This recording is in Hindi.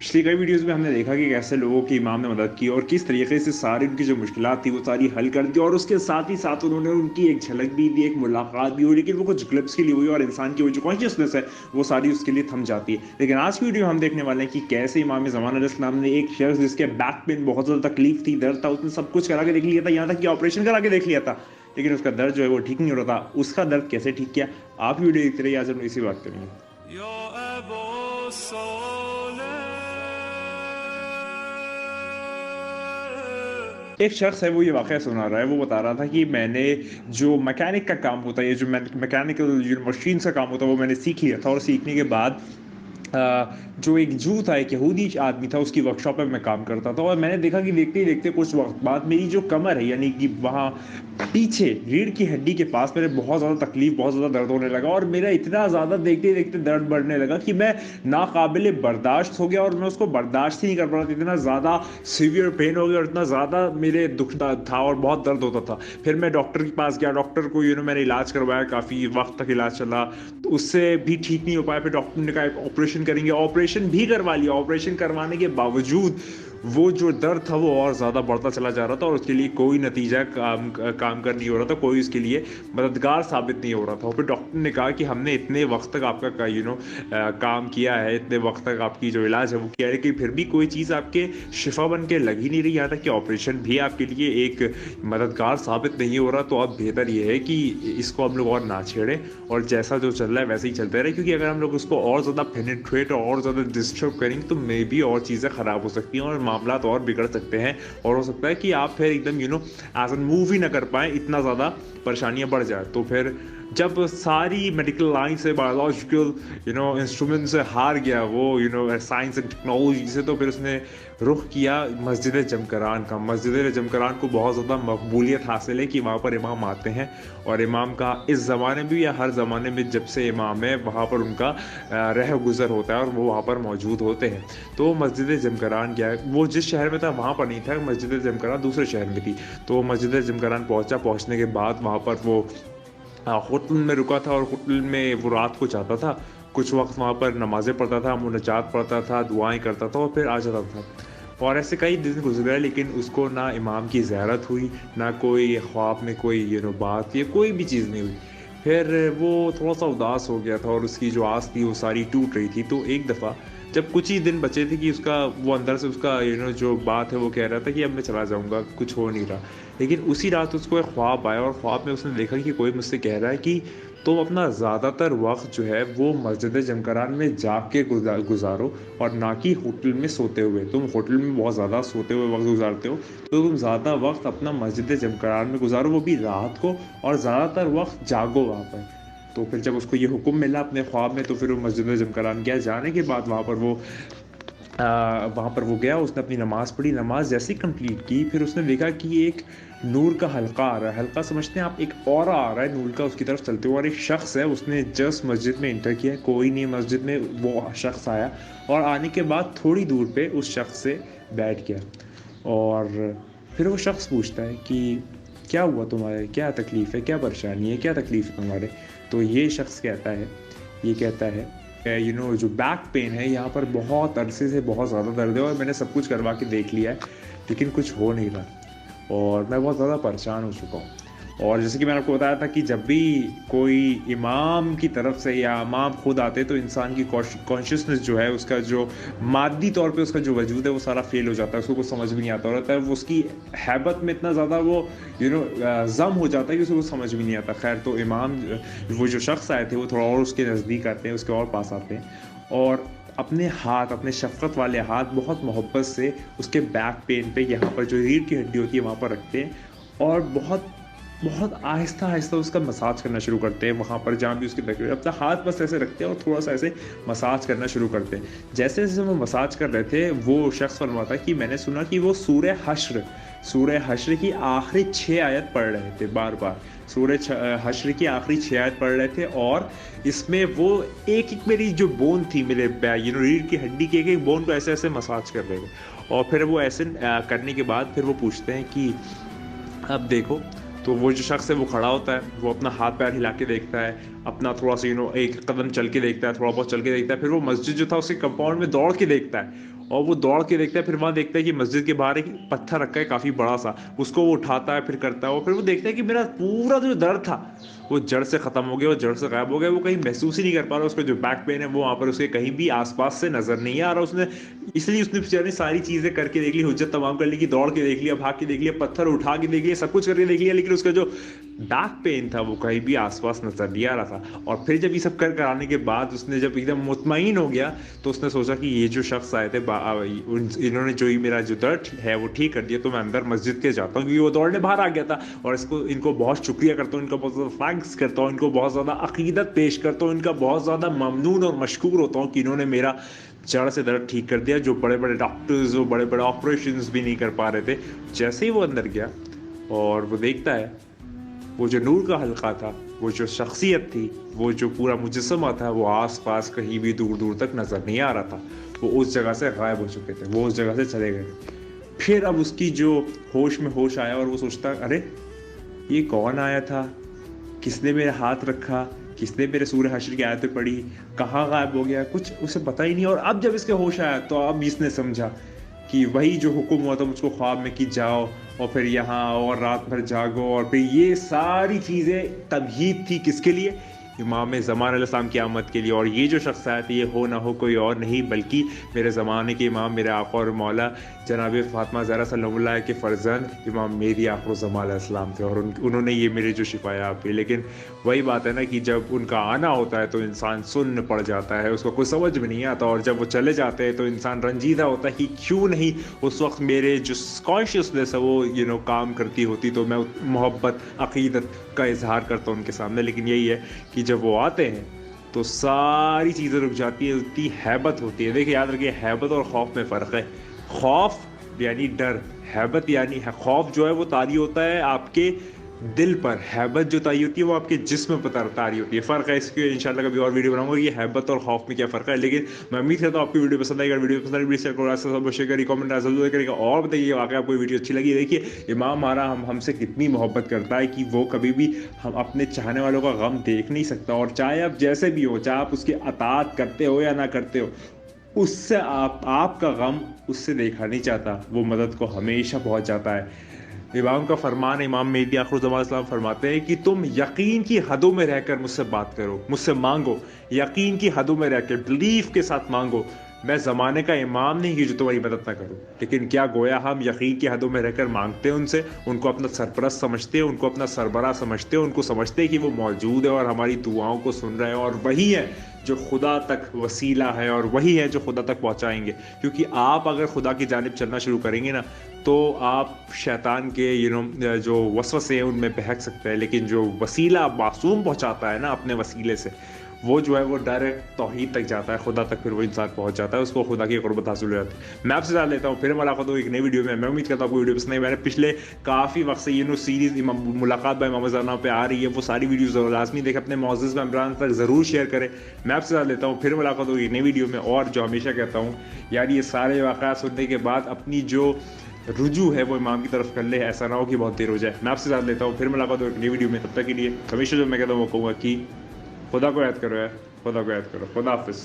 पिछली कई वीडियोस में हमने देखा कि कैसे लोगों की इमाम ने मदद की और किस तरीके से सारी उनकी जो मुश्किलात थी वो सारी हल कर दी और उसके साथ ही साथ उन्होंने उनकी एक झलक भी दी, एक मुलाकात भी हुई, लेकिन वो कुछ ग्लिप्स के लिए हुई और इंसान की वो जो कॉन्शियसनेस है वो सारी उसके लिए थम जाती है। लेकिन आज की वीडियो हम देखने वाले हैं कि कैसे इमाम ज़मान अलैहिस्सलाम ने एक शख्स जिसके बैक पेन बहुत ज़्यादा तकलीफ थी, दर्द था, उसने सब कुछ करा के देख लिया था, यहाँ तक कि ऑपरेशन करा के देख लिया था, लेकिन उसका दर्द जो है वो ठीक नहीं हो रहा था। उसका दर्द कैसे ठीक किया, आप वीडियो देखते रहिए, आज हम इसी बात करेंगे। एक शख्स है वो ये वाक़या सुना रहा है, वो बता रहा था कि मैंने जो मैकेनिक का काम होता है, ये जो मैकेनिकल जो मशीन्स का काम होता है वो मैंने सीख लिया था और सीखने के बाद जो एक जू था, एक यहूदी आदमी था, उसकी वर्कशॉप में मैं काम करता था और मैंने देखा कि देखते ही देखते कुछ वक्त बाद मेरी जो कमर है, यानी कि वहाँ पीछे रीढ़ की हड्डी के पास मेरे बहुत ज़्यादा तकलीफ, बहुत ज़्यादा दर्द होने लगा और मेरा इतना ज़्यादा देखते ही देखते दर्द बढ़ने लगा कि मैं नाकाबिले बर्दाश्त हो गया और मैं उसको बर्दाश्त ही नहीं कर पा रहा था। इतना ज़्यादा सीवियर पेन हो गया और इतना ज़्यादा मेरे दुख था और बहुत दर्द होता था। फिर मैं डॉक्टर के पास गया, डॉक्टर को मैंने इलाज करवाया, काफ़ी वक्त तक इलाज चला, तो उससे भी ठीक नहीं हो पाया। फिर डॉक्टर ने कहा ऑपरेशन करेंगे, ऑपरेशन भी करवा लिया। ऑपरेशन करवाने के बावजूद वो जो दर्द था वो और ज़्यादा बढ़ता चला जा रहा था और उसके लिए कोई नतीजा काम कर नहीं हो रहा था, कोई उसके लिए मददगार साबित नहीं हो रहा था। और फिर डॉक्टर ने कहा कि हमने इतने वक्त तक आपका काम किया है, इतने वक्त तक आपकी जो इलाज है वो किया है, लेकिन फिर भी कोई चीज़ आपके शिफा बन के लग ही नहीं रही। यहाँ तक कि ऑपरेशन भी आपके लिए एक मददगार साबित नहीं हो रहा। तो अब बेहतर ये है कि इसको हम लोग और ना छेड़ें और जैसा जो चल रहा है वैसे ही चलते रहे, क्योंकि अगर हम लोग उसको और ज़्यादा पेनिट्रेट और ज़्यादा डिस्टर्ब करेंगे तो मे भी और चीज़ें ख़राब हो सकती हैं और मामला और बिगड़ सकते हैं और हो सकता है कि आप फिर एकदम एज एन मूव ही ना कर पाएँ, इतना ज़्यादा परेशानियां बढ़ जाए। तो फिर जब सारी मेडिकल लाइन से, बायोलॉजिकल इंस्ट्रूमेंट से हार गया वो साइंस एंड टेक्नोलॉजी से, तो फिर उसने रुख किया मस्जिद जमकरान का। मस्जिद जमकरान को बहुत ज़्यादा मकबूलियत हासिल है कि वहाँ पर इमाम आते हैं और इमाम का इस ज़माने में या हर ज़माने में जब से इमाम है वहाँ पर उनका रह गुज़र होता है और वो वहाँ पर मौजूद होते हैं। तो मस्जिद जमकरान क्या है, वो जिस शहर में था वहाँ पर नहीं था, मस्जिद जमकरान दूसरे शहर में थी। तो मस्जिद जमकरान पहुँचने के बाद वहाँ पर वो होटल में रुका था और होटल में वो रात को जाता था, कुछ वक्त वहाँ पर नमाज़ें पढ़ता था, मुनाजात पढ़ता था, दुआएं करता था और फिर आ जाता था। और ऐसे कई दिन गुजरे, लेकिन उसको ना इमाम की ज़ियारत हुई, ना कोई ख्वाब में कोई बात या कोई भी चीज़ नहीं हुई। फिर वो थोड़ा सा उदास हो गया था और उसकी जो आस थी वो सारी टूट रही थी। तो एक दफ़ा जब कुछ ही दिन बचे थे कि उसका वो अंदर से उसका जो बात है वो कह रहा था कि अब मैं चला जाऊंगा, कुछ हो नहीं रहा, लेकिन उसी रात उसको एक ख्वाब आया और ख्वाब में उसने देखा कि कोई मुझसे कह रहा है कि तुम अपना ज़्यादातर वक्त जो है वो मस्जिद जमकरान में जाग के गुजारो और ना कि होटल में सोते हुए। तुम होटल में बहुत ज़्यादा सोते हुए वक्त गुजारते हो, तो तुम ज़्यादा वक्त अपना मस्जिद जमकरान में गुजारो, वो भी रात को, और ज़्यादातर वक्त जागो वहाँ पर। तो फिर जब उसको ये हुक्म मिला अपने ख्वाब में, तो फिर वो मस्जिद जमकरान गया। जाने के बाद वहाँ पर वो गया, उसने अपनी नमाज़ पढ़ी। नमाज जैसे ही कंप्लीट की, फिर उसने देखा कि एक नूर का हल्का आ रहा है। हल्का समझते हैं आप, एक ऑरा आ रहा है नूर का उसकी तरफ चलते हुए, और एक शख्स है, उसने जस्ट मस्जिद में इंटर किया, कोई नहीं मस्जिद में, वो शख्स आया और आने के बाद थोड़ी दूर पे उस शख्स से बैठ गया। और फिर वो शख्स पूछता है कि क्या हुआ तुम्हारे, क्या तकलीफ़ है, क्या परेशानी है, क्या तकलीफ़ है तुम्हारे। तो ये शख्स कहता है जो बैक पेन है, यहाँ पर बहुत अरसे से बहुत ज़्यादा दर्द है और मैंने सब कुछ करवा के देख लिया है, लेकिन कुछ हो नहीं रहा और मैं बहुत ज़्यादा परेशान हो चुका हूँ। और जैसे कि मैंने आपको बताया था कि जब भी कोई इमाम की तरफ से या इमाम खुद आते तो इंसान की कॉन्शियसनेस जो है, उसका जो मादी तौर पे उसका जो वजूद है वो सारा फेल हो जाता है, उसको कुछ समझ भी नहीं आता रहता है, वो उसकी हैबत में इतना ज़्यादा वो जम हो जाता है कि उसको कुछ समझ भी नहीं आता। खैर, तो इमाम वो जो शख्स आए थे वो थोड़ा और उसके नज़दीक आते हैं, उसके और पास आते हैं और अपने हाथ, अपने शफ़क़त वाले हाथ बहुत मोहब्बत से उसके बैक पेन पे, यहाँ पर जो रीढ़ की हड्डी होती है वहाँ पर रखते हैं और बहुत बहुत आहिस्ता आहिस्ता उसका मसाज करना शुरू करते हैं। वहाँ पर जहाँ भी उसकी तकलीफ, अपना हाथ बस ऐसे रखते हैं और थोड़ा सा ऐसे मसाज करना शुरू करते हैं। जैसे जैसे वो मसाज कर रहे थे, वो शख्स फरमाता कि मैंने सुना कि वो सूरह हश्र की आखिरी 6 आयत पढ़ रहे थे, बार बार सूरह हश्र की आखिरी 6 आयत पढ़ रहे थे और इसमें वो एक एक मेरी जो बोन थी, मेरे रीढ़ की हड्डी की एक एक बोन को ऐसे ऐसे मसाज कर रहे थे। और फिर वो ऐसे करने के बाद फिर वो पूछते हैं कि अब देखो। तो वो जो शख्स है वो खड़ा होता है, वो अपना हाथ पैर हिला के देखता है, अपना थोड़ा सा एक कदम चल के देखता है, थोड़ा बहुत चल के देखता है, फिर वो मस्जिद जो था उसके कंपाउंड में दौड़ के देखता है और वो दौड़ के देखता है, फिर वहाँ देखता है कि मस्जिद के बाहर एक पत्थर रखा है काफ़ी बड़ा सा, उसको वो उठाता है, फिर करता है वो, फिर वो देखता है कि मेरा पूरा जो दर्द था वो जड़ से ख़त्म हो गया, वो जड़ से गायब हो गया, वो कहीं महसूस ही नहीं कर पा रहा, उसका जो बैक पेन है वो वहाँ पर उसके कहीं भी आसपास से नज़र नहीं आ रहा। उसने इसलिए उसने बेचारे सारी चीज़ें करके देख ली, हुज्जत तमाम कर ली, कि दौड़ के देख लिया, भाग के देख लिया, पत्थर उठा के देख लिया, सब कुछ करके देख लिया, लेकिन उसका जो बैक पेन था वो कहीं भी आसपास नजर नहीं आ रहा था। और फिर जब ये सब कर कराने के बाद उसने जब एकदम मुतमईन हो गया तो उसने सोचा कि ये जो शख्स आए थे इन्होंने जो ही मेरा जो दर्द है वो ठीक कर दिया, तो मैं अंदर मस्जिद के जाता हूँ, क्योंकि वो दौड़ने बाहर आ गया था। और इनको बहुत शुक्रिया करता हूँ, इनका बहुत ज़्यादा थैंक्स करता हूँ, इनको बहुत ज़्यादा अकीदत पेश करता हूँ, इनका बहुत ज़्यादा ममनून और मशकूर होता हूँ कि इन्होंने मेरा जड़ से दर्द ठीक कर दिया, जो बड़े बड़े डॉक्टर्स वो बड़े बड़े ऑपरेशन भी नहीं कर पा रहे थे। जैसे ही वो अंदर गया और वो देखता है, वो जो नूर का हल्का था, वो जो शख्सियत थी, वो जो पूरा मुजस्समा था, वो आस पास कहीं भी दूर दूर तक नज़र नहीं आ रहा था। वो उस जगह से गायब हो चुके थे, वो उस जगह से चले गए। फिर अब उसकी जो होश में होश आया और वो सोचता, अरे ये कौन आया था, किसने मेरा हाथ रखा, किसने मेरे सूर्य हश्र की आयतें पढ़ी, कहाँ गायब हो गया, कुछ उसे पता ही नहीं। और अब जब इसके होश आया तो अब इसने समझा कि वही जो हुक्म हुआ था मुझको ख्वाब में कि जाओ और फिर यहाँ आओ और रात भर जागो, और फिर ये सारी चीज़ें तमहीद थी किसके लिए, इमाम ज़मान अलैहिस्सलाम की आमद के लिए। और ये जो शख्स आया था ये हो ना हो कोई और नहीं बल्कि मेरे ज़माने के इमाम, मेरे आका और मौला जनाब फ़ातिमा ज़हरा सल्लल्लाहु अलैहा के फ़र्जंद इमाम मेहदी आखिरुज़्ज़मान अलैहिस्सलाम थे। और उन्होंने ये मेरे जो शिफाया आप। लेकिन वही बात है ना कि जब उनका आना होता है तो इंसान सुन्न पड़ जाता है, उसको कुछ समझ में नहीं आता, और जब वो चले जाते हैं तो इंसान रंजीदा होता है कि क्यों नहीं उस वक्त मेरे जो कॉन्शियसनेस है वो काम करती होती, तो मैं मोहब्बत अक़ीदत का इजहार करता हूँ उनके सामने। लेकिन यही है कि जब वो आते हैं तो सारी चीज़ें रुक जाती है, उतनी हैबत होती है। देखिए याद रखिए, हैबत और खौफ में फ़र्क है। खौफ यानी डर, हैबत यानी खौफ जो है वो तारी होता है आपके दिल पर, हैबत जो तारी होती है वो आपके जिस्म पर तारी होती है। फ़र्क है, इसके इंशाल्लाह कभी और वीडियो बनाऊंगा ये हैबत और खौफ में क्या फ़र्क है। लेकिन मैं उम्मीद करता हूँ आपकी वीडियो पसंद आएगा। वीडियो पसंद आएगी शेयर करिए, कमेंट जरूर करिएगा, और बताइए वाकई आपको वीडियो अच्छी लगी। देखिए इमाम हमारा हमसे कितनी मोहब्बत करता है कि वो कभी भी हम अपने चाहने वालों का गम देख नहीं सकता, और चाहे आप जैसे भी हो, चाहे आप उसकी अतात करते हो या ना करते हो, उससे आपका गम उससे देखा नहीं चाहता, वो मदद को हमेशा पहुंच जाता है। इमाम का फरमान, इमाम मेहदी आखिरुज़्ज़मान फरमाते हैं कि तुम यकीन की हदों में रहकर मुझसे बात करो, मुझसे मांगो, यकीन की हदों में रहकर बिलीफ के साथ मांगो। मैं ज़माने का इमाम नहीं कि जो तुम्हारी मदद ना करूँ, लेकिन क्या गोया हम यकीन की हदों में रहकर मांगते हैं उनसे, उनको अपना सरपरस्त समझते हैं, उनको अपना सरबराह समझते हैं, उनको समझते हैं कि वो मौजूद है और हमारी दुआओं को सुन रहे हैं, और वही है जो खुदा तक वसीला है, और वही है जो खुदा तक पहुँचाएंगे। क्योंकि आप अगर खुदा की जानिब चलना शुरू करेंगे ना तो आप शैतान के जो वसवसे हैं उनमें बहक सकते हैं, लेकिन जो वसीला मासूम पहुँचाता है ना अपने वसीले से, वो जो है वो डायरेक्ट तौहीद तक जाता है, खुदा तक फिर वो इंसान पहुंच जाता है, उसको खुदा की क़ुर्बत हासिल हो जाती है। मैं आपसे साथ लेता हूँ, फिर मुलाकात हो एक नई वीडियो में। मैं उम्मीद करता हूँ आपको वीडियो पसंद आई। मैंने पिछले काफ़ी वक्त से सीरीज़ मुलाकात बाय इमाम ज़हरा पे आ रही है, वो सारी वीडियोज़ लाजमी देखें, अपने मौजूद मेंबरान तक ज़रूर शेयर करें। मैं आपसे साथ लेता हूँ, फिर मुलाकात होगी नई वीडियो में। और जो हमेशा कहता हूँ यार, ये सारे वाक़या सुनने के बाद अपनी जो रुजू है वो इमाम की तरफ कर ले, ऐसा ना हो कि बहुत देर हो जाए। मैं आपसे साथ लेता हूँ, फिर मुलाकात होगी नई वीडियो में। तब तक के लिए हमेशा जो मैं कहता हूँ वो कहूँगा कि खुदा को याद करो यार, खुदा को याद करो। खुदा हाफिज़।